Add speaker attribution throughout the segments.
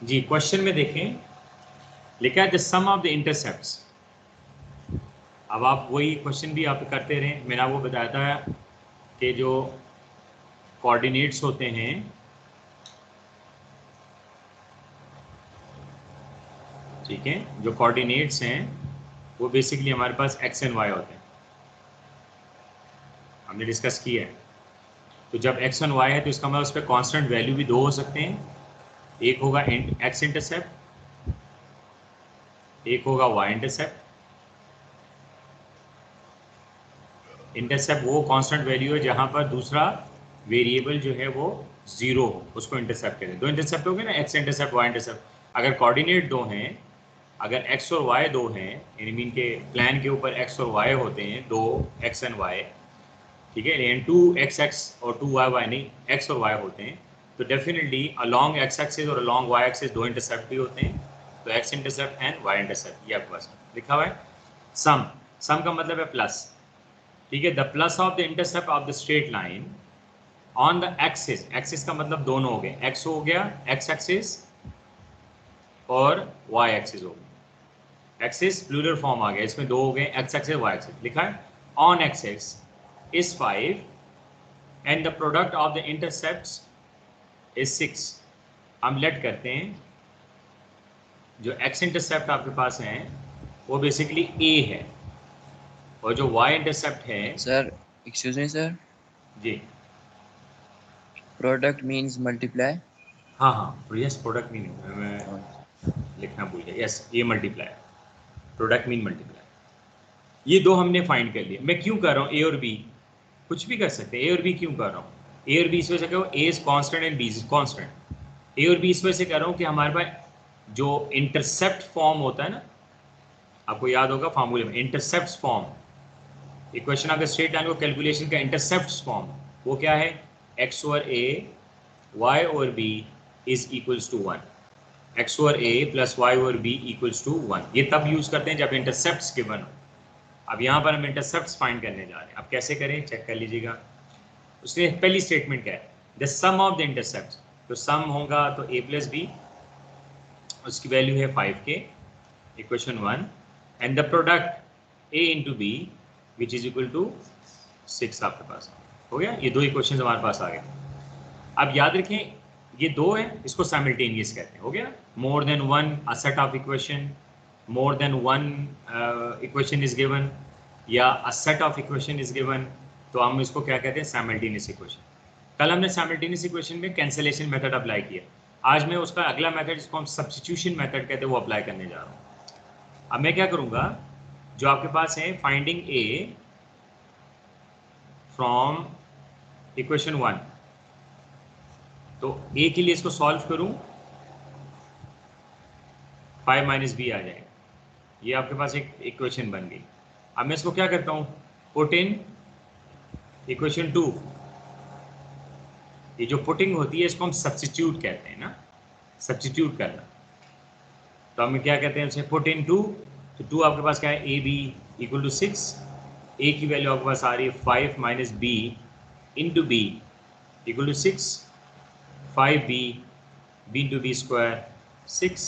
Speaker 1: जी question में देखें, लिखा है the sum of the intercepts. अब आप वही क्वेश्चन भी आप करते रहे। मैंने आपको बताया था कि जो कोऑर्डिनेट्स होते हैं, ठीक है, जो कोऑर्डिनेट्स हैं वो बेसिकली हमारे पास एक्स एंड वाई होते हैं, हमने डिस्कस किया है। तो जब एक्स एंड वाई है तो इसका मतलब उस पर कॉन्स्टेंट वैल्यू भी दो हो सकते हैं। एक होगा एक्स इंटरसेप्ट, एक होगा वाई इंटरसेप्ट। इंटरसेप्ट वो कांस्टेंट वैल्यू है जहां पर दूसरा वेरिएबल जो है वो जीरो हो, उसको इंटरसेप्ट कहते हैं। दो इंटरसेप्ट हो गए ना, एक्स इंटरसेप्ट वाई इंटरसेप्ट। अगर कोऑर्डिनेट दो हैं, अगर एक्स और वाई दो हैं, यानी मीन के प्लान के ऊपर एक्स और वाई होते हैं, दो एक्स एंड वाई, ठीक है, एंड टू एक्स एक्स और टू वाई वाई, नहीं एक्स और वाई होते हैं, तो डेफिनेटली अलॉन्ग एक्स एक्सिस और अलॉन्ग वाई एक्सिस दो इंटरसेप्ट भी होते हैं। तो x intercept and y intercept ये आपके पास लिखा हुआ है। सम, सम का मतलब है प्लस, ठीक है। The plus of the intercept of the straight line on the axis, axis का मतलब दोनों हो गए, एक्स हो गया एक्स एक्सिस और वाई एक्सिस हो गया। एक्सिस प्लूरल फॉर्म आ गया, इसमें दो हो गए, एक्स एक्सिस वाई एक्सिस। लिखा है on axis is 5 and the product of the intercepts is 6। हम लेट करते हैं जो एक्स इंटरसेप्ट आपके पास है वो बेसिकली ए है, और जो वाई इंटरसेप्ट है,
Speaker 2: सर एक्सक्यूज मी सर,
Speaker 1: जी
Speaker 2: प्रोडक्ट मींस मल्टीप्लाई।
Speaker 1: हाँ हाँ यस, प्रोडक्ट मीन मैं लिखना भूल गया, यस ये मल्टीप्लाई, प्रोडक्ट मीन मल्टीप्लाई। ये दो हमने फाइंड कर लिए। मैं क्यों कर रहा हूँ ए और बी, कुछ भी कर सकते हैं। ए और बी क्यों कर रहा हूँ, ए और बी इस वजह से कहो A is constant and B is constant. A और बी इस वजह से कर रहा हूँ कि हमारे पास जो इंटरसेप्ट फॉर्म होता है ना, आपको याद होगा फार्मूले में intercept form, equation of the straight line को कैलकुलेशन का इंटरसेप्ट फॉर्म वो क्या है, x over a y over b is equals to 1, x over a plus y over b equals to 1। ये तब यूज करते हैं जब इंटरसेप्ट गिवन हो। अब यहाँ पर हम इंटरसेप्ट फाइंड करने जा रहे हैं। अब कैसे करें चेक कर लीजिएगा। उसने पहली स्टेटमेंट क्या है, the sum of the intercept, तो सम होगा तो a प्लस बी, उसकी वैल्यू है 5k, equation 1, and the product a into b which is equal to 6 आपके पास हो गया। ये दो इक्वेशन हमारे पास आ गए। अब याद रखें ये दो हैं, इसको साइमल्टेनियस कहते हैं, हो गया। More than one a set of equation, more than one equation is given, या a set of equation is given, तो हम इसको क्या कहते हैं, साइमल्टेनियस इक्वेशन। कल हमने साइमल्टेनियस इक्वेशन में कैंसलेशन मेथड अप्लाई किया, आज मैं उसका अगला मेथड जिसको हम सब्स्टिट्यूशन मेथड कहते हैं वो अप्लाई करने जा रहा हूँ। अब मैं क्या करूँगा, जो आपके पास है फाइंडिंग ए फ्रॉम इक्वेशन 1, तो ए के लिए इसको सॉल्व करूं, 5 माइनस बी आ जाएगा, ये आपके पास एक इक्वेशन बन गई। अब मैं इसको क्या करता हूं, पुट इन इक्वेशन 2, ये जो पुटिंग होती है इसको हम सब्स्टिट्यूट कहते हैं ना, सब्स्टिट्यूट करना। तो हम क्या कहते हैं उसे, पुट इन 2, तो 2 आपके पास क्या है, a b equal to 6, a की वैल्यू आपके पास आ रही है 5 minus b into b equal to 6, 5b b into b square 6,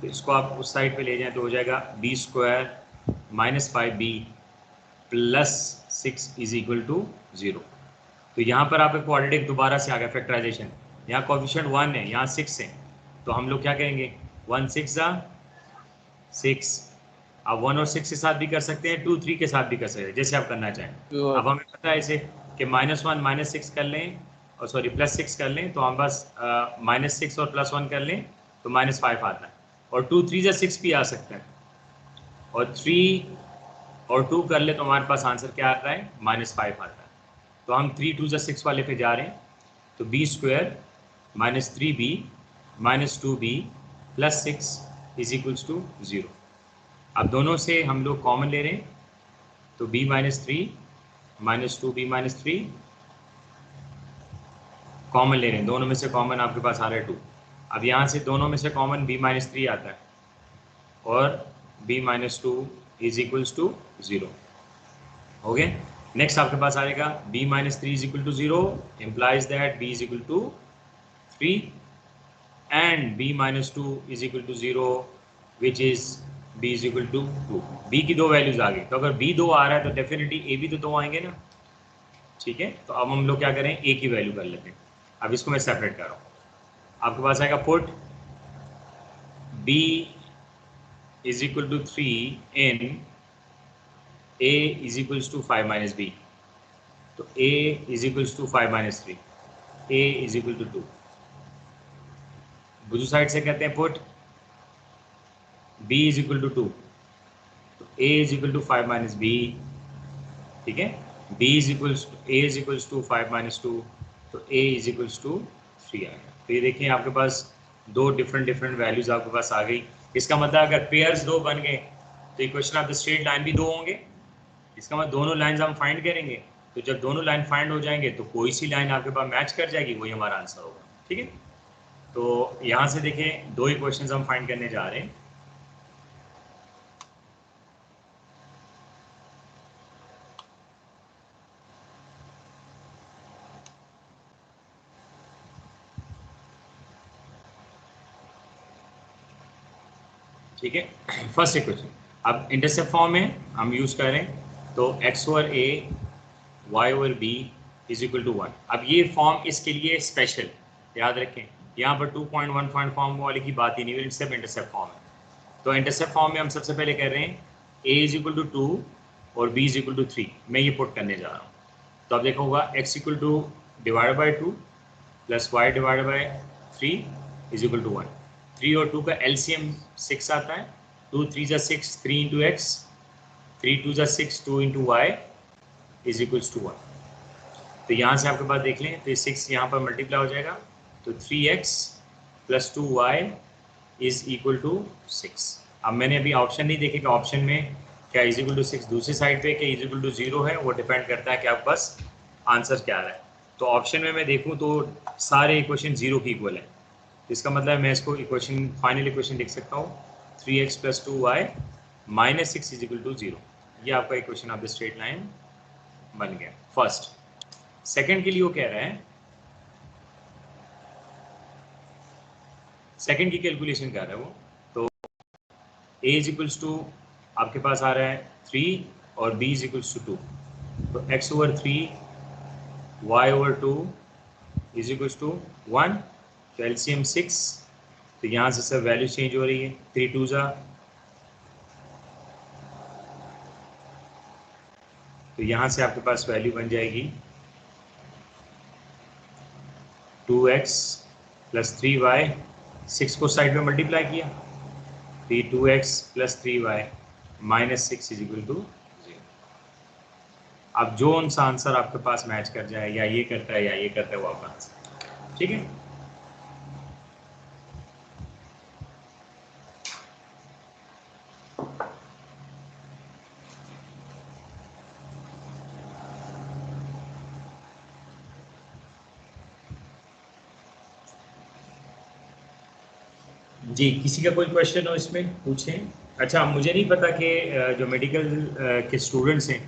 Speaker 1: तो इसको आप उस साइड पे ले जाएं तो हो जाएगा b square minus 5b plus 6 is equal to 0। तो यहाँ पर आपका क्वाड्रेटिक दोबारा से आ गया फैक्टराइजेशन, यहाँ कोएफिशिएंट 1 है, यहाँ 6 है, तो हम लोग क्या करेंगे, 1 6 जा 6। आप 1 और 6 के साथ भी कर सकते हैं, 2 3 के साथ भी कर सकते हैं, जैसे आप करना चाहें। अब हमें पता है इसे कि -1 -6 कर लें, और सॉरी +6 कर लें, तो हम बस -6 और +1 कर लें तो -5 आता है, और 2 3 जा 6 भी आ सकता है, और 3 और 2 कर ले तो हमारे पास आंसर क्या आता है, -5 आता है। तो हम 3 2 जा 6 वाले पे जा रहे हैं, तो b square minus 3b minus 2b plus 6 is equals to 0। अब दोनों से हम लोग कॉमन ले रहे हैं, तो b minus 3 minus 2b minus 3 common ले रहे हैं, दोनों में से कॉमन आपके पास आ रहा है 2। अब यहाँ से दोनों में से कॉमन b माइनस 3 आता है, और b minus 2 is equals to 0 हो गए। नेक्स्ट आपके पास आएगा b minus 3 is equal to 0 implies that b is equal to 3, and b minus two is equal to 0 which is b is equal to 2। b की दो values आ गई, तो अगर b 2 आ रहा है तो डेफिनेटली a भी तो 2 आएंगे ना, ठीक है। तो अब हम लोग क्या करें, a की वैल्यू कर लेते हैं। अब इसको मैं सेपरेट कर रहा हूँ। आपके पास आएगा put b is equal to 3 in a is equals to 5 minus b, तो a is equals to 5 minus 3, a is equal to 2। बुजू साइड से कहते हैं put b is equal to 2, तो a is equal to 5 minus b, ठीक है। b is equals to a is equals to 5 minus 2, तो a is equals to 3 आएगा। तो ये देखिए आपके पास दो डिफरेंट वैल्यूज आपके पास आ गई। इसका मतलब अगर पेयर्स दो बन गए तो equation of the straight line भी दो होंगे। इसका मतलब दोनों लाइंस हम फाइंड करेंगे, तो जब दोनों लाइन फाइंड हो जाएंगे तो कोई सी लाइन आपके पास मैच कर जाएगी, वही हमारा आंसर होगा, ठीक है। तो यहाँ से देखें दो इक्वेशंस हम फाइंड करने जा रहे हैं। ठीक है, फर्स्ट इक्वेशन अब इंटरसेप्ट फॉर्म में हम यूज करें तो x over a y over b is equal to 1। अब ये फॉर्म इसके लिए स्पेशल, याद रखें यहाँ पर 2.1 पॉइंट फॉर्म वाले की बात ही नहीं है, सिर्फ इंटरसेप्ट फॉर्म है। तो इंटरसेप्ट फॉर्म में हम सबसे पहले कह रहे हैं a इज इक्वल टू 2 और b इज इक्वल टू 3, मैं ये पुट करने जा रहा हूँ। तो अब देखो होगा x equal to divide by 2 plus y divide by 3 is equal to 1। 3 और 2 का एलसीएम 6 आता है, 2 3 जा 6, 3 इंटू एक्स, 3 2 जा 6, 2 into y is equals to 1। तो यहाँ से आपके पास देख लें तो 6 यहाँ पर मल्टीप्लाई हो जाएगा, तो 3x plus 2y is equal to 6। अब मैंने अभी ऑप्शन नहीं देखे कि ऑप्शन में क्या इज इक्वल टू 6 दूसरी साइड पे क्या इज इक्वल टू 0 है, वो डिपेंड करता है कि आपके पास आंसर क्या आ रहा है। तो ऑप्शन में मैं देखूँ तो सारे इक्वेशन 0 की इक्वल है, इसका मतलब मैं इसको इक्वेशन फाइनल इक्वेशन लिख सकता हूँ 3x plus 2y minus 6 is equal to 0। ये आपका equation of the straight line बन गया फर्स्ट। सेकंड के लिए वो कह रहा है, सेकंड की कैलकुलेशन कर रहा है वो, तो a इज इक्वल्स टू आपके पास आ रहा है 3 और b इज इक्वल्स टू 2, तो x over 3 y over 2 is equals to 1, तो एलसीएम 6, तो यहाँ से सब वैल्यू चेंज हो रही है, 3 2 जा, तो यहाँ से आपके पास वैल्यू बन जाएगी 2x प्लस 3y, 6 को साइड में मल्टीप्लाई किया, तो 2x plus 3y minus 6 is equal to 0। अब जो सा आंसर आपके पास मैच कर जाए, या ये करता है या ये करता है, वो आपका आंसर, ठीक है। जी, किसी का कोई क्वेश्चन हो इसमें पूछें। अच्छा, मुझे नहीं पता कि जो मेडिकल के स्टूडेंट्स हैं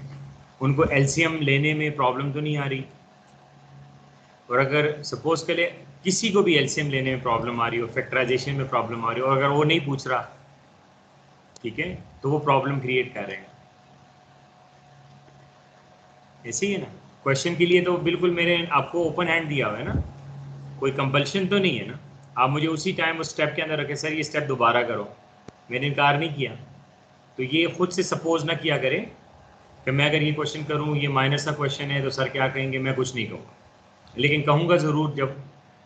Speaker 1: उनको एलसीएम लेने में प्रॉब्लम तो नहीं आ रही, और अगर सपोज के लिए किसी को भी एलसीएम लेने में प्रॉब्लम आ रही हो, फैक्टराइजेशन में प्रॉब्लम आ रही हो, और अगर वो नहीं पूछ रहा, ठीक है, तो वो प्रॉब्लम क्रिएट कर रहे हैं। ऐसे ही है ना, क्वेश्चन के लिए तो बिल्कुल मेरे आपको ओपन हैंड दिया हुआ है ना, कोई कंपल्शन तो नहीं है ना। आप मुझे उसी टाइम उस स्टेप के अंदर रखें, सर ये स्टेप दोबारा करो, मैंने इनकार नहीं किया। तो ये खुद से सपोज ना किया करें कि मैं अगर ये क्वेश्चन करूँ, ये माइनस का क्वेश्चन है, तो सर क्या कहेंगे, मैं कुछ नहीं कहूँगा, लेकिन कहूँगा ज़रूर जब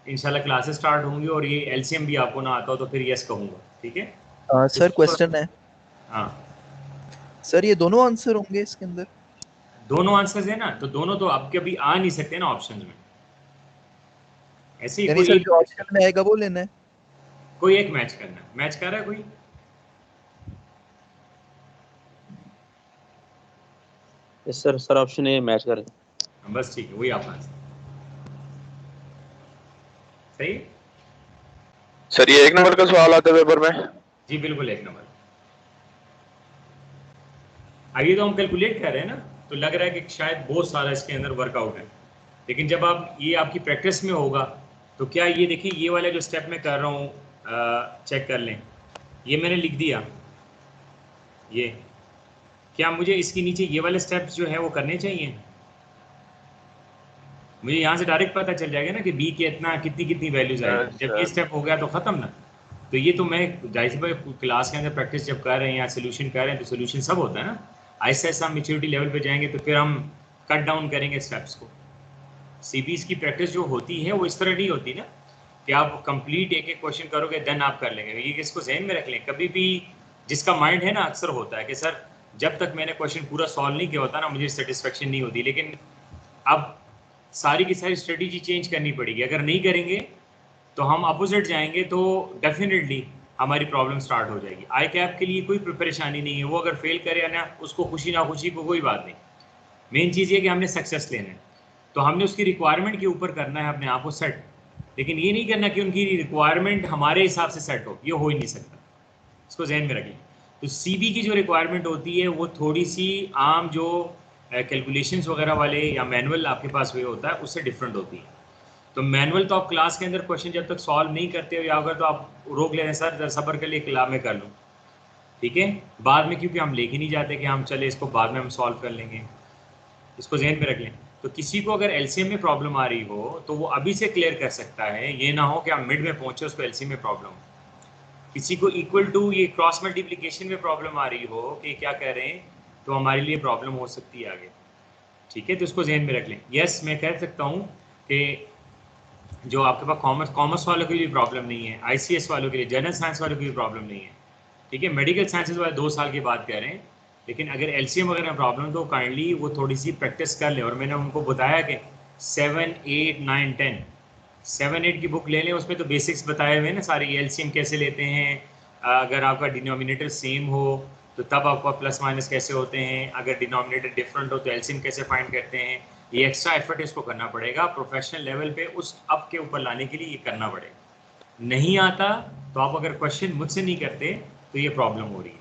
Speaker 1: इंशाल्लाह क्लासेस स्टार्ट होंगी और ये एलसीएम भी आपको ना आता हो तो फिर यस कहूँगा, ठीक है।
Speaker 2: सर क्वेश्चन है,
Speaker 1: हाँ,
Speaker 2: सर ये दोनों आंसर होंगे इसके अंदर?
Speaker 1: दोनों आंसर्स है ना, तो दोनों तो आपके अभी आ नहीं सकते ना ऑप्शन में, ऐसे ही
Speaker 2: यानी
Speaker 1: कोई
Speaker 2: सर
Speaker 1: एक
Speaker 2: जो
Speaker 1: मैच
Speaker 2: ऑप्शन
Speaker 1: करना,
Speaker 2: में आएगा वो लेना है?
Speaker 1: कोई एक मैच करना, मैच कर रहा है कोई।
Speaker 3: Yes sir, sir option A match करें।
Speaker 1: बस ठीक है, वही आपका आंसर सही है।
Speaker 4: सर ये 1 नंबर का सवाल आता है पेपर में?
Speaker 1: जी बिल्कुल 1 नंबर। आइए तो हम कैलकुलेट कर रहे हैं ना, तो लग रहा है कि शायद बहुत सारा इसके अंदर वर्कआउट है, लेकिन जब आप ये आपकी प्रैक्टिस में होगा तो क्या ये देखिए, ये वाला जो स्टेप मैं कर रहा हूँ, चेक कर लें, ये मैंने लिख दिया, ये क्या मुझे इसके नीचे ये वाले स्टेप्स जो है वो करने चाहिए? मुझे यहाँ से डायरेक्ट पता चल जाएगा ना कि बी के इतना कितनी कितनी वैल्यूज आएगी। जब ये स्टेप हो गया तो ख़त्म ना। तो ये तो मैं जाहिर सी बात क्लास के अंदर प्रैक्टिस जब कर रहे हैं या सोल्यूशन कर रहे हैं तो सोल्यूशन सब होता है ना। ऐसे ऐसा हम मेच्योरिटी लेवल पे जाएंगे तो फिर हम कट डाउन करेंगे स्टेप्स को। सीबीएस की प्रैक्टिस जो होती है वो इस तरह नहीं होती ना कि आप कंप्लीट एक एक क्वेश्चन करोगे देन आप कर लेंगे। ये इसको ज़हन में रख लें। कभी भी जिसका माइंड है ना, अक्सर होता है कि सर जब तक मैंने क्वेश्चन पूरा सॉल्व नहीं किया होता ना मुझे सेटिस्फेक्शन नहीं होती। लेकिन अब सारी की सारी स्ट्रेटेजी चेंज करनी पड़ेगी। अगर नहीं करेंगे तो हम अपोजिट जाएंगे तो डेफिनेटली हमारी प्रॉब्लम स्टार्ट हो जाएगी। आई कैप के लिए कोई परेशानी नहीं है, वो अगर फेल करे ना उसको खुशी ना खुशी को कोई बात नहीं। मेन चीज़ ये कि हमने सक्सेस लेना है, तो हमने उसकी रिक्वायरमेंट के ऊपर करना है अपने आप को सेट। लेकिन ये नहीं करना कि उनकी रिक्वायरमेंट हमारे हिसाब से सेट हो, ये हो ही नहीं सकता। इसको जहन में रखें। तो सीबी की जो रिक्वायरमेंट होती है वो थोड़ी सी आम जो कैलकुलेशंस वगैरह वाले या मैनुअल आपके पास वे होता है उससे डिफरेंट होती है। तो मैनुअल तो आप क्लास के अंदर क्वेश्चन जब तक सॉल्व नहीं करते हो या अगर तो आप रोक ले रहे हैं सर सब्र के लिए क्लास में कर लूँ, ठीक है, बाद में क्योंकि हम लेके नहीं जाते कि हम चले इसको बाद में हम सॉल्व कर लेंगे। इसको जहन में रख लें। तो किसी को अगर एलसीएम में प्रॉब्लम आ रही हो तो वो अभी से क्लियर कर सकता है, ये ना हो कि आप मिड में पहुंचे उसको एलसीएम में प्रॉब्लम हो। किसी को इक्वल टू ये क्रॉस मल्टीप्लिकेशन में प्रॉब्लम आ रही हो कि क्या कह रहे हैं तो हमारे लिए प्रॉब्लम हो सकती है आगे, ठीक है। तो इसको जहन में रख लें। यस मैं कह सकता हूँ कि जो आपके पास कॉमर्स वालों के लिए प्रॉब्लम नहीं है, आईसीएस वालों के लिए, जनरल साइंस वालों की भी प्रॉब्लम नहीं है, ठीक है। मेडिकल साइंसेज वाले 2 साल की बात कह रहे हैं, लेकिन अगर एलसीएम वगैरह में प्रॉब्लम तो काइंडली वो थोड़ी सी प्रैक्टिस कर लें। और मैंने उनको बताया कि 7, 8, 9, 10 7, 8 की बुक ले लें, उसमें तो बेसिक्स बताए हुए हैं ना सारे, एलसीएम कैसे लेते हैं, अगर आपका डिनोमिनेटर सेम हो तो तब आपका प्लस माइनस कैसे होते हैं, अगर डिनोमिनेटर डिफरेंट हो तो एलसीएम कैसे फाइंड करते हैं। ये एक्स्ट्रा एफर्ट इसको करना पड़ेगा प्रोफेशनल लेवल पे, उस अप के ऊपर लाने के लिए ये करना पड़ेगा। नहीं आता तो आप अगर क्वेश्चन मुझसे नहीं करते तो ये प्रॉब्लम हो रही है,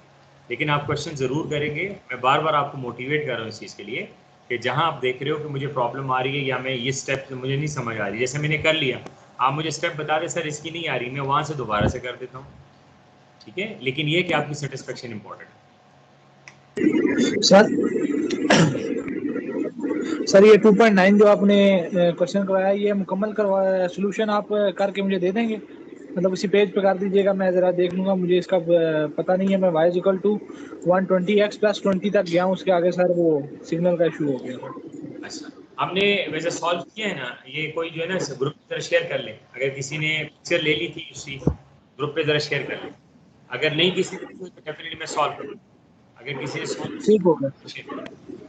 Speaker 1: लेकिन आप क्वेश्चन ज़रूर करेंगे। मैं बार बार आपको मोटिवेट कर रहा हूँ इस चीज़ के लिए कि जहाँ आप देख रहे हो कि मुझे प्रॉब्लम आ रही है या मैं ये स्टेप मुझे नहीं समझ आ रही, जैसे मैंने कर लिया, आप मुझे स्टेप बता दें सर इसकी नहीं आ रही, मैं वहाँ से दोबारा से कर देता हूँ, ठीक है। लेकिन ये कि आपकी सेटिस्फेक्शन इंपॉर्टेंट है।
Speaker 5: सर ये 2.9 जो आपने क्वेश्चन करवाया ये मुकम्मल करवाया, सोल्यूशन आप करके मुझे दे देंगे? मतलब उसी पेज पे कर दीजिएगा, मैं ज़रा देख लूँगा, मुझे इसका पता नहीं है। मैं y = 120x + 20 तक गया हूँ, उसके आगे सर वो सिग्नल का इशू हो गया।
Speaker 1: अच्छा, हमने वैसे सॉल्व किया है ना, ये कोई जो है ना ग्रुप पे जरा शेयर कर ले, अगर किसी ने पिक्चर ले ली थी उसी ग्रुप पे जरा शेयर कर ले, अगर नहीं किसी ने तो डेफिनेटली मैं सॉल्व करूँ, अगर किसी ने सॉल्व
Speaker 5: ठीक हो गया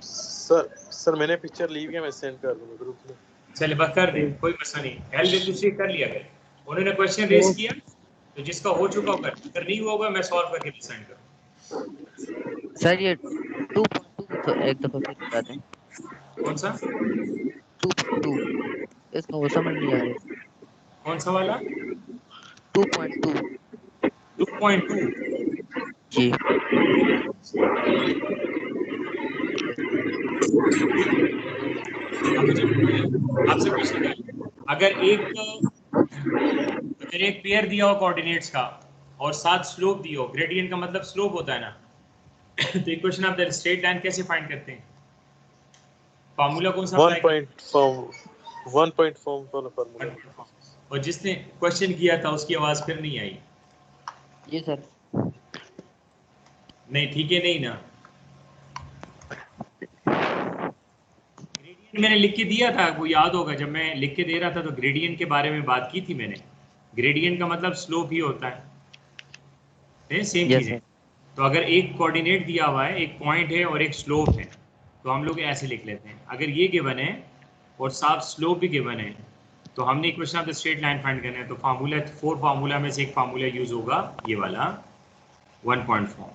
Speaker 6: सर मैंने पिक्चर ली हुई है, मैं सेंड कर दूंगा ग्रुप में।
Speaker 1: चले बस कर दे, कोई मसला नहीं। हेल्प एक दूसरे कर लिया करें, उन्होंने क्वेश्चन रेज किया तो जिसका हो चुका होगा, अगर नहीं हुआ होगा मैं सॉल्व करके सेंड करूँ।
Speaker 7: सर ये 2.2 तो एक दफा फिर बता दें।
Speaker 1: कौन सा
Speaker 7: 2.2 इसका वो समझ नहीं आ रहा।
Speaker 1: कौन सा वाला
Speaker 7: 2.2
Speaker 1: 2.2
Speaker 7: जी
Speaker 1: आपसे क्वेश्चन है, अगर एक पेयर दिया हो कोऑर्डिनेट्स का और साथ स्लोप दिया हो, ग्रेडियंट का मतलब स्लोप होता है ना तो equation of the straight line कैसे फाइंड करते हैं? फार्मूला कौन सा अप्लाई करते हैं?
Speaker 6: 1 पॉइंट फॉर्म वाला फार्मूला।
Speaker 1: और जिसने क्वेश्चन किया था उसकी आवाज फिर नहीं आई।
Speaker 7: जी सर
Speaker 1: नहीं ठीक है, नहीं ना, ग्रेडियंट मैंने लिख के दिया था, वो याद होगा जब मैं लिख के दे रहा था तो ग्रेडियंट के बारे में बात की थी मैंने। ग्रेडियंट का मतलब स्लोप ही होता है, सेम चीज है। तो अगर एक कोऑर्डिनेट दिया हुआ है, एक पॉइंट है और एक स्लोप है, तो हम लोग ऐसे लिख लेते हैं। अगर ये गिवन है और साथ स्लोप भी गिवन है तो हमने equation of the straight line find करना है। तो फार्मूला 4 फार्मूला में से एक फार्मूला यूज होगा ये वाला 1 पॉइंट फॉर्म।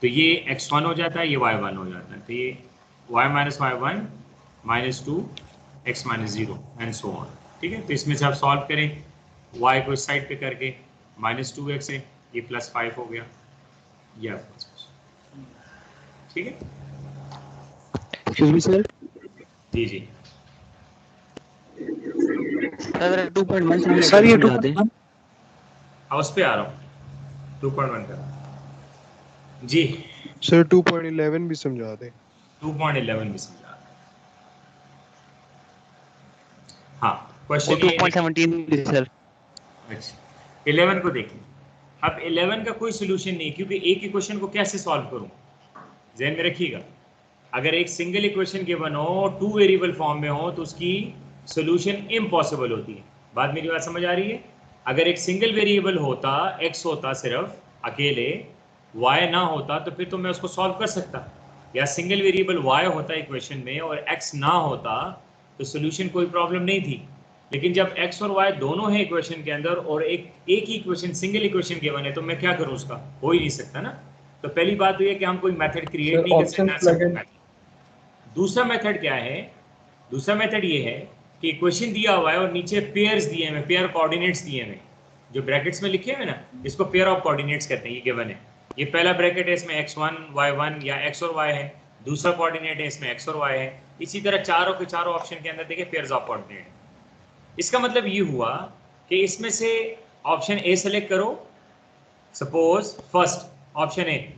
Speaker 1: तो ये x1 हो जाता है, ये y1 हो जाता है, तो ये y - y1 - 2 x - 0 and so on, ठीक है। तो इसमें से आप सॉल्व करें, y को इस साइड पे करके -2x है, ये +5 हो गया, ये आपका, ठीक है।
Speaker 5: Excuse me sir.
Speaker 1: जी जी
Speaker 7: सर
Speaker 3: अगर 2.1
Speaker 5: सर ये
Speaker 3: समझा दे।
Speaker 1: हाँ, उस पे आ रहा हूँ 2.1 का जी।
Speaker 8: सर 2.11 भी समझा दे।
Speaker 1: 2.11 भी समझा दें। हाँ
Speaker 7: और
Speaker 1: क्वेश्चन ये
Speaker 7: 2.17 भी सर।
Speaker 1: अच्छा 11 को देखिए। अब 11 का कोई सोल्यूशन नहीं, क्योंकि एक ही क्वेश्चन को कैसे सॉल्व करूं, ध्यान में रखिएगा। अगर एक सिंगल इक्वेशन गिवन हो, 2 वेरिएबल फॉर्म में हो, तो उसकी सोल्यूशन इम्पॉसिबल होती है। बात मेरी बात समझ आ रही है? अगर एक सिंगल वेरिएबल होता, x होता सिर्फ अकेले, y ना होता, तो फिर तो मैं उसको सॉल्व कर सकता। या सिंगल वेरिएबल y होता इक्वेशन में और x ना होता, तो सोल्यूशन कोई प्रॉब्लम नहीं थी। लेकिन जब x और y दोनों हैं इक्वेशन के अंदर और एक ही इक्वेशन सिंगल इक्वेशन गिवन है, तो मैं क्या करूं, उसका हो ही नहीं सकता ना। तो पहली बात तो ये कि हम कोई मेथड क्रिएट नहीं कर सकते। दूसरा मेथड क्या है? दूसरा मेथड ये है कि इक्वेशन दिया हुआ है और नीचे पेयर्स दिए हुए, पेयर कोऑर्डिनेट्स दिए हुए, जो ब्रैकेट्स में लिखे हुए ना, इसको पेयर ऑफ कोऑर्डिनेट्स कहते हैं। ये गिवन है, ये पहला ब्रैकेट है, इसमें x1 y1 या x और y है, दूसरा कोऑर्डिनेट है, इसमें x और y है। इसी तरह चारों के चारों ऑप्शन के अंदर देखिए पेयर्स ऑफ कोऑर्डिनेट। इसका मतलब ये हुआ कि इसमें से ऑप्शन ए सेलेक्ट करो। सपोज फर्स्ट ऑप्शन ए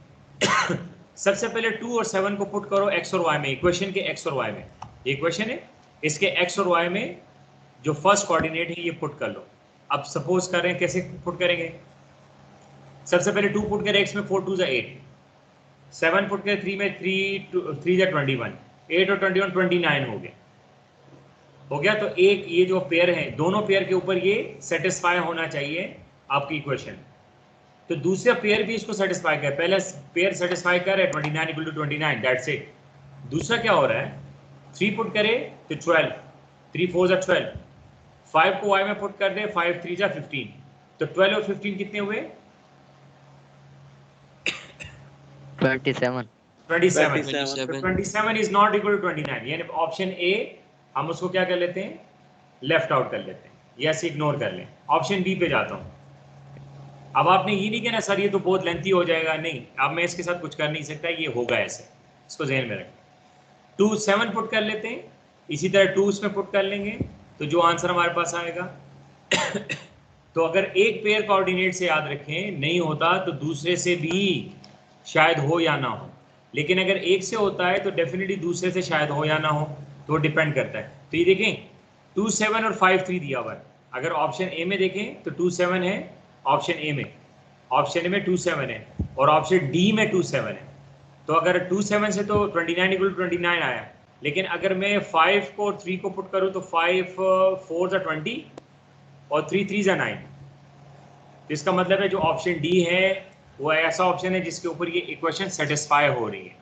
Speaker 1: सबसे पहले 2 और 7 को पुट करो x और y में, इक्वेशन के x और y में। ये इक्वेशन है, इसके x और y में जो फर्स्ट कोऑर्डिनेट है ये पुट कर लो। अब सपोज कर रहे हैं, कैसे पुट करेंगे? सबसे पहले 2 पुट करें, x में 4 2 8, 7 पुट करें 3 में 3 3 21, 8 और 21 29 हो गया। तो एक ये जो पेयर है, दोनों पेयर के ऊपर ये सेटिस्फाई होना चाहिए आपकी इक्वेशन। तो दूसरा पेयर भी इसको सेटिस्फाई कर, पहला पेयर सेटिस्फाई कर है 29 = 29, दैट्स इट। दूसरा क्या हो रहा है, 3 पुट करे तो 12, 3 4 = 12, 5 को y में पुट कर दे, 5 3 = 15, तो 12 और 15 कितने हुए?
Speaker 7: 27।
Speaker 1: 27 इज नॉट इक्वल टू 29, यानी ऑप्शन ए हम उसको क्या कर लेते हैं, लेफ्ट आउट कर लेते हैं, या से इग्नोर कर लें। ऑप्शन बी पे जाता हूं। अब आपने ये नहीं कहना सर ये तो बहुत लेंथी हो जाएगा, नहीं, अब मैं इसके साथ कुछ कर नहीं सकता, ये होगा ऐसे, इसको ध्यान में रखें। 2 7 पुट कर लेते हैं, इसी तरह 2 उसमें पुट कर लेंगे, तो जो आंसर हमारे पास आएगा तो अगर एक पेयर कोऑर्डिनेट से याद रखें नहीं होता, तो दूसरे से भी शायद हो या ना हो, लेकिन अगर एक से होता है तो डेफिनेटली दूसरे से शायद हो या ना हो, तो डिपेंड करता है। तो ये देखें 2 7 और 5 3 दिया हुआ है। अगर ऑप्शन ए में देखें तो 2 7 है, ऑप्शन ए में, ऑप्शन ए में 2 7 है, और ऑप्शन डी में 2 7 है। तो अगर 2 7 से तो 29 = 29 आया, लेकिन अगर मैं 5 को और 3 को पुट करूं तो 5 4 = 20 और 3 3 = 9। तो इसका मतलब है जो ऑप्शन डी है वो ऐसा ऑप्शन है जिसके ऊपर ये इक्वेशन सेटिस्फाई हो रही है।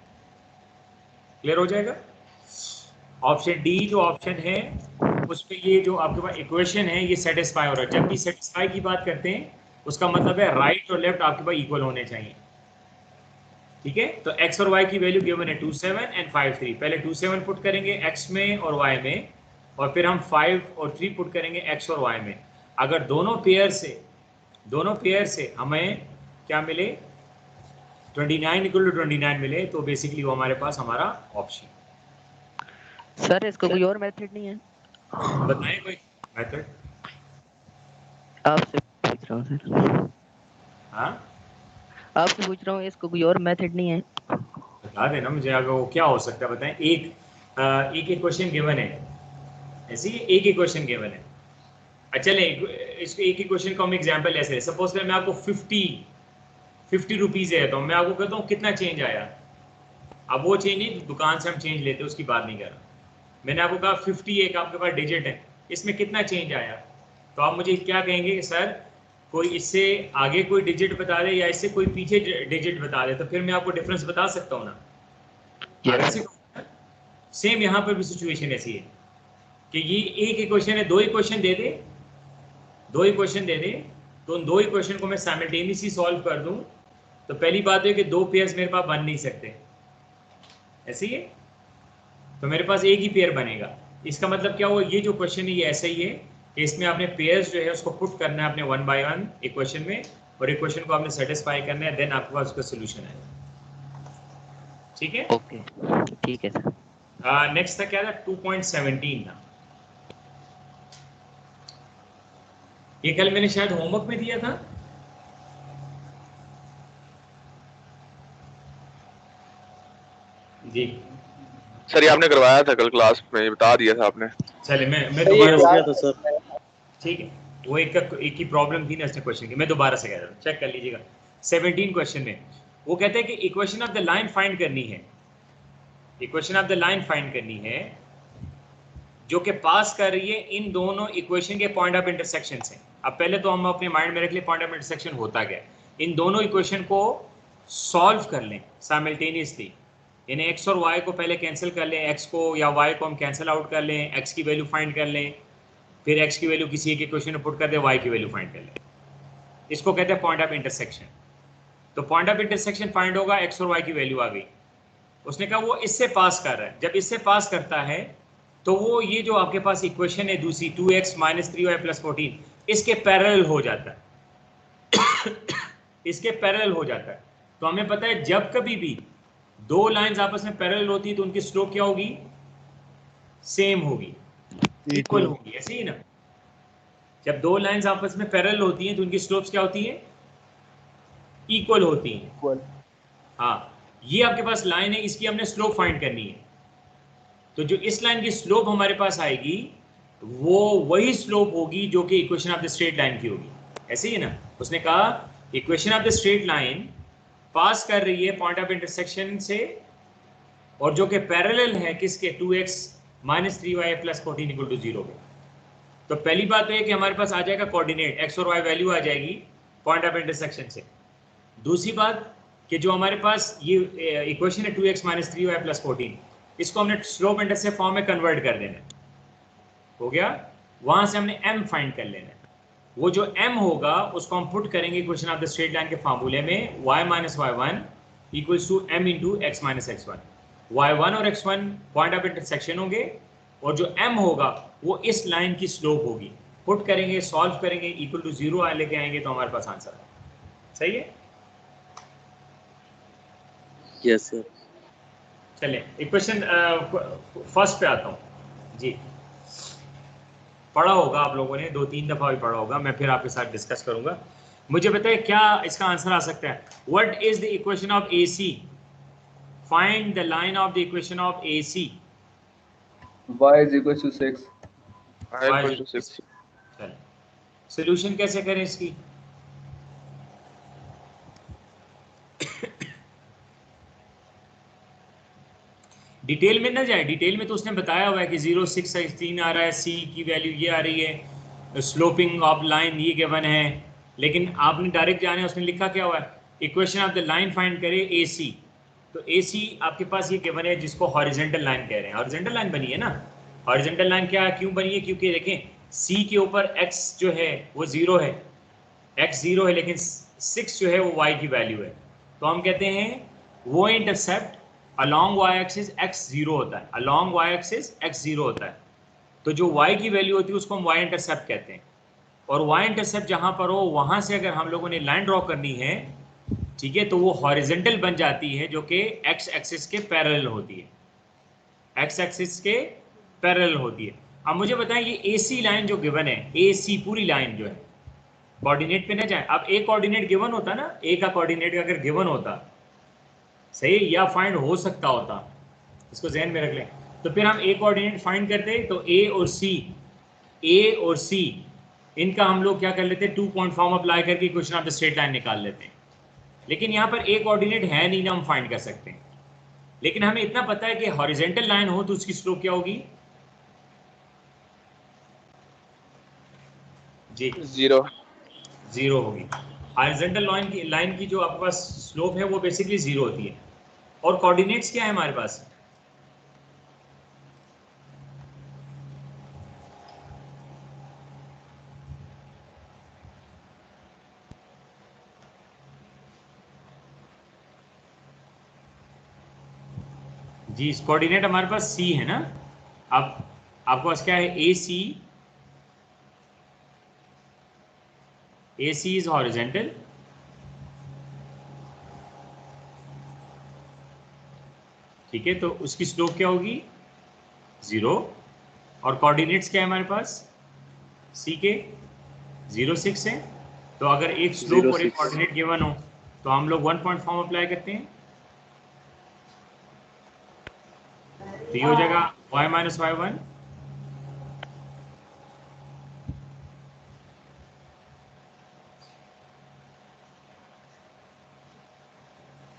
Speaker 1: क्लियर हो जाएगा? ऑप्शन डी जो ऑप्शन है उस पे ये जो आपके पास इक्वेशन है ये सेटिस्फाई हो रहा है। जब भी सेटिस्फाई की बात करते हैं उसका मतलब है राइट और लेफ्ट आपके पास इक्वल होने चाहिए। ठीक है, तो x और y की वैल्यू गिवन है 2 7 एंड 5 3। पहले 2 7 पुट करेंगे x में और y में, और फिर हम 5 और 3 पुट करेंगे x और y में। अगर दोनों पेयर से हमें क्या मिले, 29 = 29 मिले, तो बेसिकली वो हमारे पास हमारा ऑप्शन।
Speaker 7: सर इसका कोई और मेथड नहीं है?
Speaker 1: बताएं कोई मेथड।
Speaker 7: आपसे पूछ रहा हूँ सर,
Speaker 1: हाँ
Speaker 7: आपसे पूछ रहा हूँ, इसको कोई और मेथड नहीं है?
Speaker 1: बता देना मुझे, अगर वो क्या हो सकता है बताएं। एक इक्वेशन गिवन है, ऐसी एक इक्वेशन गिवन है। अच्छा इसको एक इक्वेशन का हम एग्जांपल ऐसे, सपोज कर मैं आपको 50 रुपीज़ है, तो मैं आपको कहता हूँ कितना चेंज आया। अब वो चेंज नहीं दुकान से हम चेंज लेते, उसकी बात नहीं कर रहा। मैंने आपको कहा 50 एक आपके पास डिजिट है, इसमें कितना चेंज आया, तो आप मुझे क्या कहेंगे कि सर कोई इससे आगे कोई डिजिट बता दे या इससे कोई पीछे डिजिट बता दे, तो फिर मैं आपको डिफरेंस बता सकता हूँ ना। सेम यहाँ पर भी सिचुएशन ऐसी है कि ये एक इक्वेशन है, दो इक्वेशन दे दे, तो उन दो इक्वेशन को मैं साइमल्टेनियसली सॉल्व कर दूं, तो पहली बात है कि दो पेयर्स मेरे पास बन नहीं सकते, ऐसे ही है, तो मेरे पास एक ही पेयर बनेगा। इसका मतलब क्या हुआ, ये जो क्वेश्चन है ये ऐसा ही है कि इसमें आपने पेयर्स जो है उसको पुट करना है अपने 1 by 1 इक्वेशन में, और इक्वेशन को आपने सेटिस्फाई करना है, देन आपके पास उसका सोल्यूशन है। ठीक है,
Speaker 7: ओके ठीक है सर।
Speaker 1: नेक्स्ट था क्या था, 2.17 था। ये कल मैंने शायद होमवर्क में दिया था। जी
Speaker 4: सर ये आपने करवाया था कल क्लास में, बता दिया था आपने।
Speaker 1: चले मैं
Speaker 3: ये
Speaker 1: दोबारा
Speaker 3: हो गया था सर।
Speaker 1: ठीक है, वो एक ही प्रॉब्लम थी ना इसने क्वेश्चन की, मैं दोबारा से कह रहा हूँ, चेक कर लीजिएगा। 17 क्वेश्चन में वो कहते हैं कि equation of the line find करनी है, equation of the line find करनी है जो कि पास कर रही है इन दोनों इक्वेशन के पॉइंट ऑफ इंटरसेक्शन से। अब पहले तो हम अपने माइंड में रख ले पॉइंट ऑफ इंटरसेक्शन होता क्या है। इन दोनों इक्वेशन को सॉल्व कर लें साइमल्टेनियसली, यानी x और y को पहले कैंसिल कर लें, x को या y को हम कैंसिल आउट कर लें, x की वैल्यू फाइंड कर लें, फिर x की वैल्यू किसी एक इक्वेशन में पुट कर दें, y की वैल्यू फाइंड कर लें। इसको कहते हैं पॉइंट ऑफ इंटरसेक्शन। तो पॉइंट ऑफ इंटरसेक्शन फाइंड होगा, x और y की वैल्यू आ गई, उसने कहा वो इससे पास कर रहा है। जब इससे पास करता है तो वो ये जो आपके पास इक्वेशन है दूसरी 2x - 3y + 14 इसके पैरेलल हो जाता है इसके पैरेलल हो जाता है। तो हमें पता है जब कभी भी दो लाइंस आपस में पैरेलल होती है तो उनकी स्लोप क्या होगी, सेम होगी, इक्वल होगी, ऐसे ही ना। जब दो लाइंस आपस में पैरेलल होती हैं तो उनकी स्लोप्स क्या होती है, इक्वल होती हैं। हाँ, ये आपके पास लाइन है, इसकी हमने स्लोप फाइंड करनी है। तो जो इस लाइन की स्लोप हमारे पास आएगी वो वही स्लोप होगी जो कि equation of the straight line की होगी, ऐसे ही ना। उसने कहा equation of the straight line pass कर रही है पॉइंट ऑफ इंटरसेक्शन से और जो कि पैरेलल है किसके, 2x - 3y + 14 = 0 पे। तो पहली बात तो है कि हमारे पास आ जाएगा कोऑर्डिनेट, x और y वैल्यू आ जाएगी पॉइंट ऑफ इंटरसेक्शन से। दूसरी बात कि जो हमारे पास ये इक्वेशन है 2x - 3y + 14, इसको हमने स्लोप इंटरसेप्ट फॉर्म में कन्वर्ट कर देना है, हो गया। वहां से हमने m फाइंड कर लेना है। वो जो m होगा उसको हम पुट करेंगे equation of the straight line के फार्मूले में, y - y1 = m × x - x1। y1 और x1 पॉइंट ऑफ इंटरसेक्शन होंगे और जो m होगा वो इस लाइन की स्लोप होगी। पुट करेंगे, सॉल्व करेंगे, = 0 लेके आएंगे तो हमारे पास आंसर है। सही है,
Speaker 3: यस सर।
Speaker 1: चलिए इक्वेशन फर्स्ट पे आता हूँ जी। पढ़ा होगा आप लोगों ने, 2-3 दफ़ा भी पढ़ा होगा, मैं फिर आपके साथ डिस्कस करूंगा। मुझे बताइए क्या इसका आंसर आ सकता है। What is the equation of AC? Find the line of the equation of AC।
Speaker 9: y = 6।
Speaker 1: चलिए सोल्यूशन कैसे करें इसकी। डिटेल में ना जाए, डिटेल में तो उसने बताया हुआ है कि 0, 6, 16 आ रहा है, C की वैल्यू ये आ रही है, स्लोपिंग ऑफ लाइन ये गिवन है। लेकिन आपने डायरेक्ट जाना है, उसने लिखा क्या हुआ है, equation of the line find करे AC। तो AC आपके पास ये गिवन है जिसको हॉरिजॉन्टल लाइन कह रहे हैं। हॉरिजॉन्टल लाइन बनी है ना। हॉरिजॉन्टल लाइन क्या क्यों बनी है, क्योंकि देखें C के ऊपर x जो है वो 0 है, x 0 है, लेकिन 6 जो है वो y की वैल्यू है। तो हम कहते हैं वो intercept along y axis x 0 होता है, along y axis x 0 होता है। तो जो y की वैल्यू होती है उसको हम y इंटरसेप्ट कहते हैं। और y इंटरसेप्ट जहां पर हो वहां से अगर हम लोगों ने लाइन ड्रॉ करनी है, ठीक है, तो वो हॉरिजॉन्टल बन जाती है जो कि x एक्सिस के पैरेलल होती है, x एक्सिस के पैरेलल होती है। अब मुझे बताएं ये AC लाइन जो गिवन है, AC पूरी लाइन जो है, कोऑर्डिनेट पे ना जाए। अब एक कोऑर्डिनेट गिवन होता ना, ए का कोऑर्डिनेट अगर गिवन होता, सही, या फाइंड हो सकता होता, इसको ज़हन में रख लें। तो फिर हम ए कोऑर्डिनेट फाइंड करते तो ए और सी इनका हम लोग क्या कर लेते, 2 पॉइंट फॉर्म अप्लाई करके equation of the straight line निकाल लेते हैं। लेकिन यहाँ पर ए कोऑर्डिनेट है नहीं ना, हम फाइंड कर सकते हैं। लेकिन हमें इतना पता है कि हॉरिजॉन्टल लाइन हो तो उसकी स्लोप क्या होगी जी, 0 होगी। हॉरिजॉन्टल लाइन की जो आपके पास स्लोप है वो बेसिकली 0 होती है। और कोऑर्डिनेट्स क्या है हमारे पास, जी कोऑर्डिनेट हमारे पास C है ना। अब आपके पास क्या है, AC इज हॉरिजॉन्टल, ठीक है, तो उसकी स्लोप क्या होगी 0। और कोऑर्डिनेट्स क्या है हमारे पास C के 0.6 है। तो अगर एक स्लोप और एक कोऑर्डिनेट गिवन हो तो हम लोग 1 पॉइंट फॉर्म अप्लाई करते हैं। तो ये हो जाएगा y माइनस y1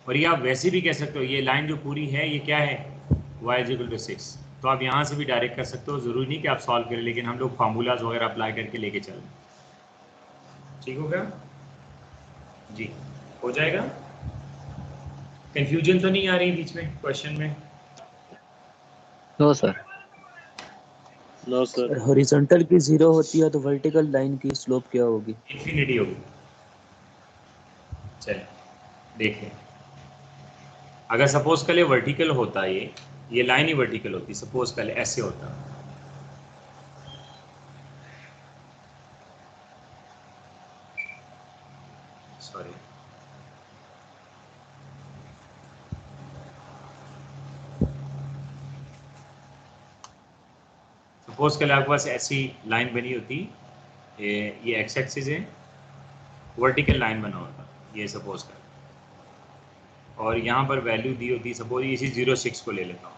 Speaker 1: और ये आप वैसे भी कह सकते हो, ये लाइन जो पूरी है ये क्या है, y = 6। तो आप यहाँ से भी डायरेक्ट कर सकते हो, ज़रूरी नहीं कि आप सॉल्व करें, लेकिन हम लोग फार्मूलाज वगैरह अप्लाई करके लेके चलें। ठीक हो गया जी, हो जाएगा। कंफ्यूजन तो नहीं आ रही बीच में क्वेश्चन में?
Speaker 7: No sir.
Speaker 3: No sir.
Speaker 10: Horizontal की 0 होती है तो वर्टिकल लाइन की स्लोप क्या होगी?
Speaker 1: इन्फिनिटी होगी। चलिए देखें, अगर सपोज कल वर्टिकल होता है, ये लाइन ही वर्टिकल होती, सपोज कल ऐसे होता, सॉरी सपोज कल आपके पास ऐसी लाइन बनी होती, ये एक्स एक्सिस है, वर्टिकल लाइन बना होता ये सपोज कर, और यहाँ पर वैल्यू दी होती, सपोज इसी 0.6 को ले लेता हूँ,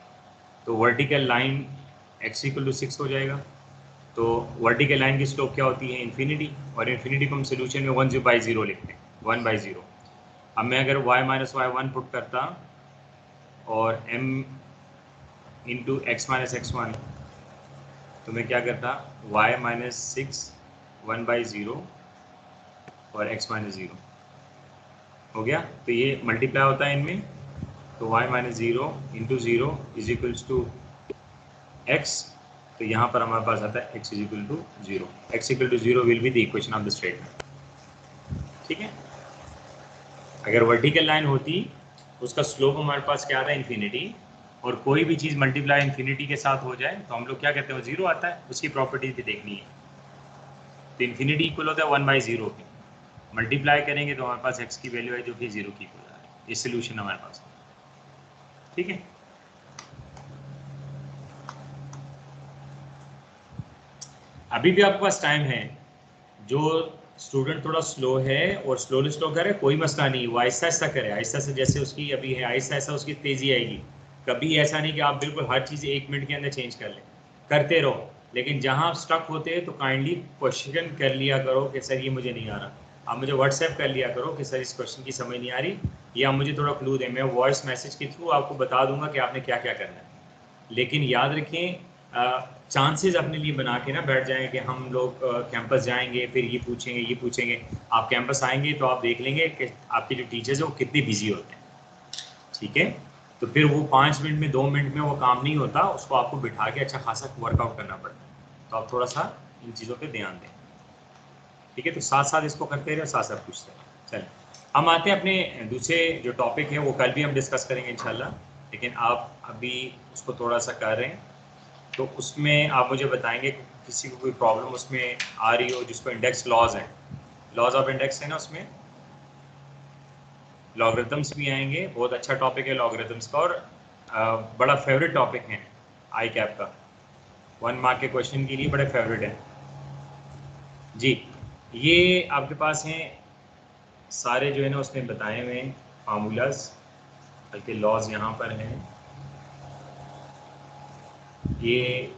Speaker 1: तो वर्टिकल लाइन x = 6 हो जाएगा। तो वर्टिकल लाइन की स्लोप क्या होती है, इन्फिनिटी, और इन्फिनिटी को हम सोल्यूशन में 1/0 लिखते हैं, 1/0। अब मैं अगर y माइनस y1 पुट करता और m × x माइनस x1, तो मैं क्या करता, y माइनस 6 1/0 और x माइनस 0 हो गया। तो ये मल्टीप्लाई होता है इनमें, तो y माइनस 0 × 0 = x। तो यहाँ पर हमारे पास आता है x = 0। x = 0 will be the equation of the statement. ठीक है, अगर वर्टिकल लाइन होती उसका स्लोप हमारे पास क्या आता है, इन्फिनिटी, और कोई भी चीज़ मल्टीप्लाई इन्फिनिटी के साथ हो जाए तो हम लोग क्या कहते हैं, 0 आता है। उसकी प्रॉपर्टीज भी देखनी है। तो इन्फिनिटी इक्वल होता है 1/0 के, मल्टीप्लाई करेंगे तो हमारे पास x की वैल्यू है जो कि 0 की इक्वल है। ये सोल्यूशन हमारे पास है। ठीक है, अभी भी आपके पास टाइम है। जो स्टूडेंट थोड़ा स्लो है और स्लो करे, कोई मसला नहीं, वो आहिस्ता आहिस्ता करे, आहिस्ता से, जैसे उसकी अभी है आहिस्ता आहिस्ता उसकी तेज़ी आएगी। कभी ऐसा नहीं कि आप बिल्कुल हर चीज़ 1 मिनट के अंदर चेंज कर लें, करते रहो, लेकिन जहाँ आप स्टक होते हैं तो काइंडली क्वेश्चन कर लिया करो कि सर ये मुझे नहीं आ रहा। आप मुझे व्हाट्सएप कर लिया करो कि सर इस क्वेश्चन की समझ नहीं आ रही, या मुझे थोड़ा क्लू दें, मैं वॉइस मैसेज के थ्रू आपको बता दूंगा कि आपने क्या क्या करना है। लेकिन याद रखें, चांसेस अपने लिए बना के ना बैठ जाएं कि हम लोग कैंपस जाएंगे, फिर ये पूछेंगे। आप कैंपस आएंगे तो आप देख लेंगे कि आपके जो टीचर्स हैं वो कितने बिजी होते हैं। ठीक है, तो फिर वो 5 मिनट में 2 मिनट में वो काम नहीं होता, उसको आपको बिठा के अच्छा खासा वर्कआउट करना पड़ता है। तो आप थोड़ा सा इन चीज़ों पे ध्यान दें। ठीक है, तो साथ साथ इसको करते रहे, साथ साथ पूछते रहे। चलिए हम आते हैं अपने दूसरे जो टॉपिक है, वो कल भी हम डिस्कस करेंगे इंशाल्लाह, लेकिन आप अभी उसको थोड़ा सा कर रहे हैं। तो उसमें आप मुझे बताएंगे किसी को कोई प्रॉब्लम उसमें आ रही हो, जिसको इंडेक्स लॉज है, लॉज ऑफ इंडेक्स है ना, उसमें लॉगरिथम्स भी आएंगे। बहुत अच्छा टॉपिक है लॉगरिथम्स का, और बड़ा फेवरेट टॉपिक है आई कैप का, 1 मार्क के क्वेश्चन के लिए बड़े फेवरेट है जी। ये आपके पास हैं सारे जो है ना उसमें बताए हुए हैं फार्मूलाज, बल्कि लॉज यहाँ पर हैं, ये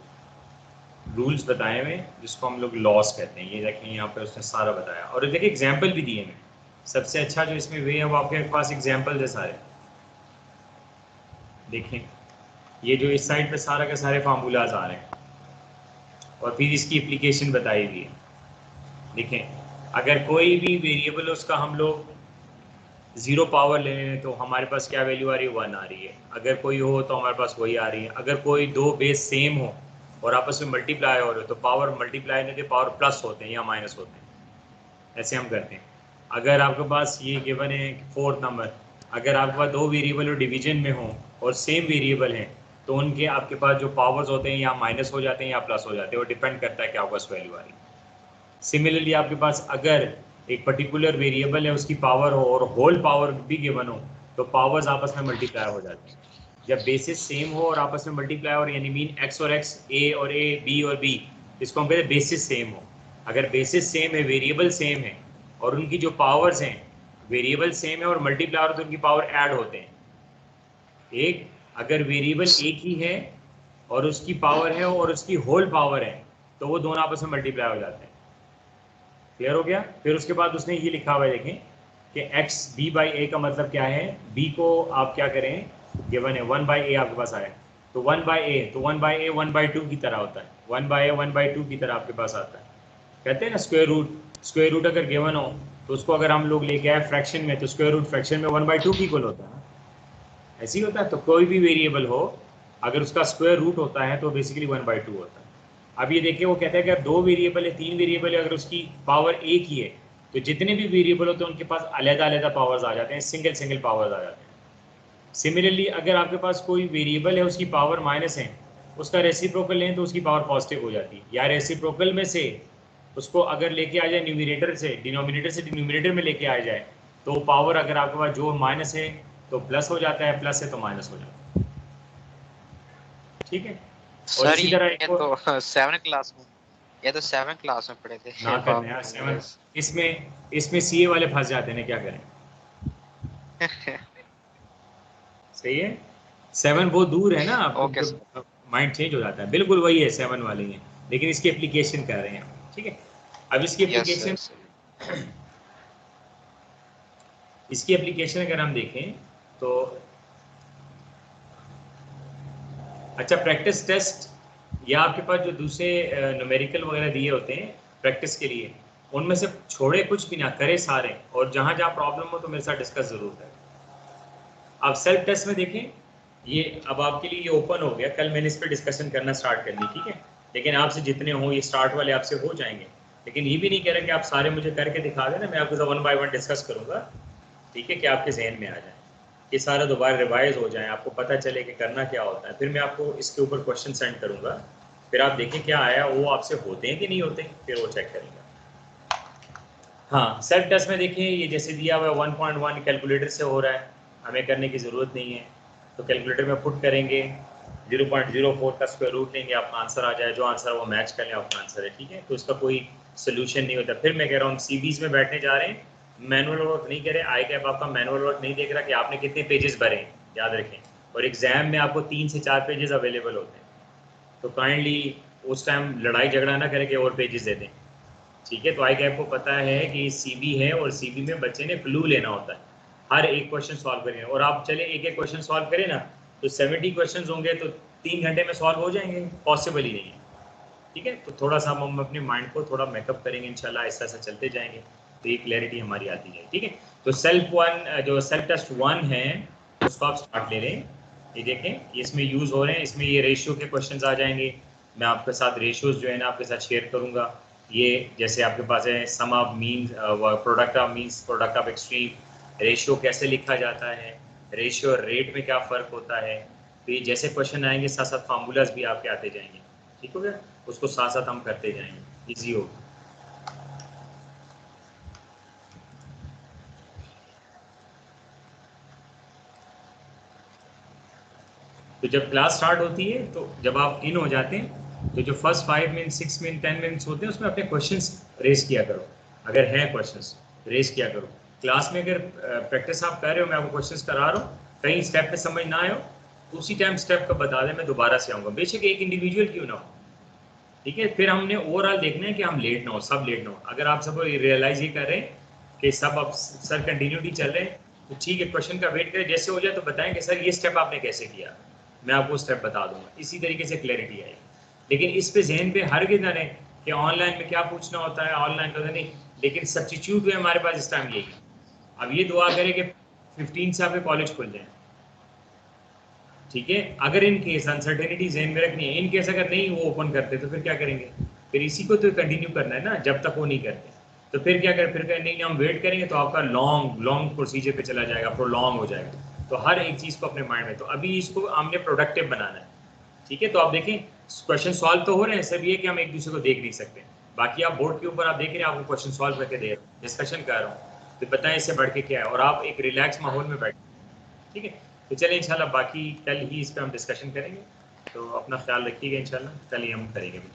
Speaker 1: रूल्स बताए हुए जिसको हम लोग लॉस कहते हैं। ये देखें यहाँ पे उसने सारा बताया, और देखिए एग्जाम्पल भी दिए हैं। सबसे अच्छा जो इसमें वे है वो आपके पास एग्जाम्पल है सारे। देखें ये जो इस साइड पे सारा के सारे फार्मूलाज आ रहे हैं, और फिर इसकी एप्लीकेशन बताई हुई है। देखें अगर कोई भी वेरिएबल है उसका हम लोग 0 पावर ले लें तो हमारे पास क्या वैल्यू आ रही है, 1 आ रही है। अगर कोई हो तो हमारे पास वही आ रही है। अगर कोई 2 बेस सेम हो और आपस में मल्टीप्लाई हो रहे हो तो पावर मल्टीप्लाई नहीं, पावर प्लस होते हैं या माइनस होते हैं, ऐसे हम करते हैं। अगर आपके पास ये गिवन है 4th नंबर, अगर आपके पास 2 वेरिएबल और डिवीजन में हो और सेम वेरिएबल हैं तो उनके आपके पास जो पावर्स होते हैं या माइनस हो जाते हैं या प्लस हो जाते हैं, और डिपेंड करता है कि आपके पास वैल्यू आ रही है। सिमिलरली आपके पास अगर एक पर्टिकुलर वेरिएबल है उसकी पावर हो और होल पावर भी गिवन हो तो पावर्स आपस में मल्टीप्लाई हो जाते हैं। जब बेसिस सेम हो और आपस में मल्टीप्लाई हो, यानी मीन एक्स और एक्स, ए और ए, बी और बी, इसको हम कहते हैं बेसिस सेम हो। अगर बेसिस सेम है, वेरिएबल सेम है और उनकी जो पावर्स हैं वेरिएबल सेम है और मल्टीप्लाई तो उनकी पावर ऐड होते हैं। एक अगर वेरिएबल एक ही है और उसकी पावर है और उसकी होल पावर है तो वो दोनों आपस में मल्टीप्लाई हो जाते हैं। क्लियर हो गया? फिर उसके बाद उसने ये लिखा हुआ है, देखें कि x b बाई a का मतलब क्या है। b को आप क्या करें, गिवन है 1 बाई a आपके पास आया, तो 1 बाई a, तो 1 बाई a 1 बाई 2 की तरह होता है, 1 बाई a 1 बाई 2 की तरह आपके पास आता है। कहते हैं ना स्क्वायर रूट अगर गिवन हो तो उसको अगर हम लोग लेके आए फ्रैक्शन में, तो स्क्वायर रूट फ्रैक्शन में 1 बाई 2 की इक्वल होता है ना, ऐसे ही होता है। तो कोई भी वेरिएबल हो अगर उसका स्क्वायर रूट होता है तो बेसिकली 1 बाई 2 होता है। अब ये देखिए वो कहता है कि अब 2 वेरिएबल है, 3 वेरिएबल है, अगर उसकी पावर एक ही है तो जितने भी वेरिएबल होते हैं उनके पास अलग-अलग पावर्स आ जाते हैं, सिंगल पावर्स आ जाते हैं। सिमिलरली अगर आपके पास कोई वेरिएबल है उसकी पावर माइनस है, उसका रेसिप्रोकल लें तो उसकी पावर पॉजिटिव हो जाती है, या रेसिप्रोकल में से उसको अगर लेके आ जाए न्यूमिनेटर से डिनोमिनेटर में लेके आ जाए तो पावर अगर आपके पास जो माइनस है तो प्लस हो जाता है, प्लस है तो माइनस हो जाता है। ठीक है। और
Speaker 11: सर
Speaker 1: इसी तरह
Speaker 11: ये तो 7 क्लास में, ये तो 7 क्लास में पढ़े थे
Speaker 1: ना करना यार 7, इसमें सीए वाले फंस जाते हैं, क्या करें। सही है, 7 बहुत दूर है ना, आपको माइंड चेंज हो जाता है। बिल्कुल वही है, 7 वाले हैं, लेकिन इसकी एप्लीकेशन कर रहे हैं। ठीक है, अब इसकी एप्लीकेशन अगर हम देखें तो अच्छा, प्रैक्टिस टेस्ट या आपके पास जो दूसरे न्यूमेरिकल वगैरह दिए होते हैं प्रैक्टिस के लिए, उनमें से छोड़े कुछ भी ना करे सारे, और जहाँ जहाँ प्रॉब्लम हो तो मेरे साथ डिस्कस जरूर करें। अब सेल्फ टेस्ट में देखें, ये अब आपके लिए ये ओपन हो गया, कल मैंने इस पर डिस्कशन करना स्टार्ट करनी, ठीक है, लेकिन आपसे जितने हों ये स्टार्ट वाले आपसे हो जाएंगे, लेकिन ये भी नहीं कह रहा कि आप सारे मुझे करके दिखा देना, मैं आपको 1 बाय 1 डिस्कस करूँगा, ठीक है, कि आपके जहन में आ जाए, ये सारा दोबारा रिवाइज हो जाए, आपको पता चले कि करना क्या होता है। फिर मैं आपको इसके ऊपर क्वेश्चन सेंड करूँगा, फिर आप देखें क्या आया, वो आपसे होते हैं कि नहीं होते, फिर वो चेक करेंगे। हाँ, सेल्फ टेस्ट में देखें, ये जैसे दिया हुआ है 1.1 कैलकुलेटर से हो रहा है, हमें करने की ज़रूरत नहीं है, तो कैलकुलेटर में पुट करेंगे, 0.04 का स्क्वायर रूट लेंगे, आपका आंसर आ जाए, जो आंसर वो मैच कर लें, आपका आंसर है। ठीक है, तो इसका कोई सोल्यूशन नहीं होता। फिर मैं कह रहा हूँ हम सीरीज में बैठने जा रहे हैं, मैनुअल वर्क नहीं करें, आई कैप आपका मैनुअल वर्क नहीं देख रहा कि आपने कितने पेजेस भरे, याद रखें, और एग्जाम में आपको 3 से 4 पेजेस अवेलेबल होते हैं, तो काइंडली उस टाइम लड़ाई झगड़ा ना करें कि और पेजेस दे दें। ठीक है, तो आई कैप को पता है कि सीबी है और सीबी में बच्चे ने क्लू लेना होता है, हर एक क्वेश्चन सॉल्व करें, और आप चले एक एक क्वेश्चन सॉल्व करें ना तो 70 क्वेश्चन होंगे तो 3 घंटे में सॉल्व हो जाएंगे, पॉसिबल ही नहीं है। ठीक है, तो थोड़ा सा हम अपने माइंड को थोड़ा मेकअप करेंगे, इंशाल्लाह ऐसा ऐसा चलते जाएंगे तो ये क्लैरिटी हमारी आती है। ठीक है, तो सेल्फ टेस्ट 1 है उसको आप स्टार्ट ले लें, ये देखें इसमें यूज़ हो रहे हैं, इसमें ये रेशियो के क्वेश्चंस आ जाएंगे, मैं आपके साथ रेशियोज जो है ना आपके साथ शेयर करूँगा। ये जैसे आपके पास है sum of means, product of means, product of extreme, ratio कैसे लिखा जाता है, रेशियो और रेट में क्या फ़र्क होता है, तो ये जैसे क्वेश्चन आएंगे साथ साथ फार्मूलाज भी आपके आते जाएंगे। ठीक हो गया, उसको साथ साथ हम करते जाएंगे, ईजी होगा। तो जब क्लास स्टार्ट होती है तो जब आप इन हो जाते हैं तो जो फर्स्ट 5 मिनट 6 मिनट 10 मिनट्स होते हैं उसमें अपने क्वेश्चंस रेज किया करो, अगर है क्वेश्चंस रेज किया करो। क्लास में अगर प्रैक्टिस आप कर रहे हो, मैं आपको क्वेश्चंस करा रहा हूँ, कहीं स्टेप पे समझ ना आए हो तो उसी टाइम स्टेप का बता दें, मैं दोबारा से आऊँगा, बेशक एक इंडिविजुअल क्यों ना हो। ठीक है, फिर हमने ओवरऑल देखना है कि हम लेट ना हो, सब लेट ना हो। अगर आप सब रियलाइज ये कर रहे हैं कि सब अब सर कंटिन्यूटी चल रहे हैं तो ठीक है, क्वेश्चन का वेट करें, जैसे हो जाए तो बताएं कि सर ये स्टेप आपने कैसे किया, मैं आपको स्टेप बता दूंगा, इसी तरीके से क्लैरिटी आएगी। लेकिन इस पे जहन पे हरगिज़ ना रहे कि ऑनलाइन में क्या पूछना होता है, ऑनलाइन का नहीं, लेकिन सब्स्टिट्यूट है हमारे पास इस टाइम यही। अब ये दुआ करें कि 15 से आपके कॉलेज खुल जाए। ठीक है, अगर इन केस अनसर्टेनिटी जहन में रखनी है, इन केस अगर नहीं वो ओपन करते तो फिर क्या करेंगे, फिर इसी को तो कंटिन्यू करना है ना, जब तक वो नहीं करते तो फिर क्या करें, फिर नहीं हम वेट करेंगे तो आपका लॉन्ग प्रोसीजर पे चला जाएगा, प्रोलॉन्ग हो जाएगा। तो हर एक चीज़ को अपने माइंड में, तो अभी इसको हमने प्रोडक्टिव बनाना है। ठीक है, तो आप देखें क्वेश्चन सॉल्व तो हो रहे हैं, सब ये कि हम एक दूसरे को देख नहीं सकते, बाकी आप बोर्ड के ऊपर आप देख रहे हैं, आपको क्वेश्चन सॉल्व करके दे रहे हैं, डिस्कशन कर रहा हूँ, तो बताएं इससे बढ़ के क्या है, और आप एक रिलैक्स माहौल में बैठे। ठीक है, तो चलिए इंशाल्लाह बाकी कल ही इस पर हम डिस्कशन करेंगे, तो अपना ख्याल रखिएगा, इंशाल्लाह कल ही हम करेंगे। ठीक।